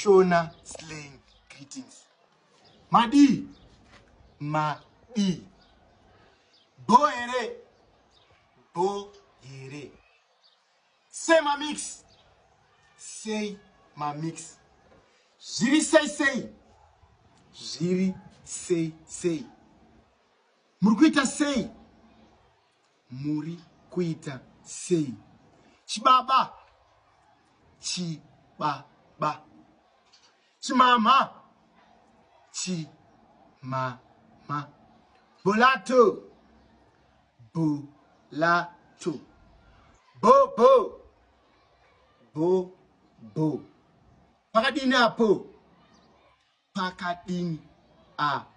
Shona slang greetings. Madi. Madi. Bo ere. Bo ere. Say ma mix. Say ma mix. Jiri say say. Jiri say say. Murikuita say. Muri kuita say. Chibaba. Chibaba. Chimama. Chimama. Bolato. Bolato. Bo. Bo. Pakadini apo. Pakadini apo.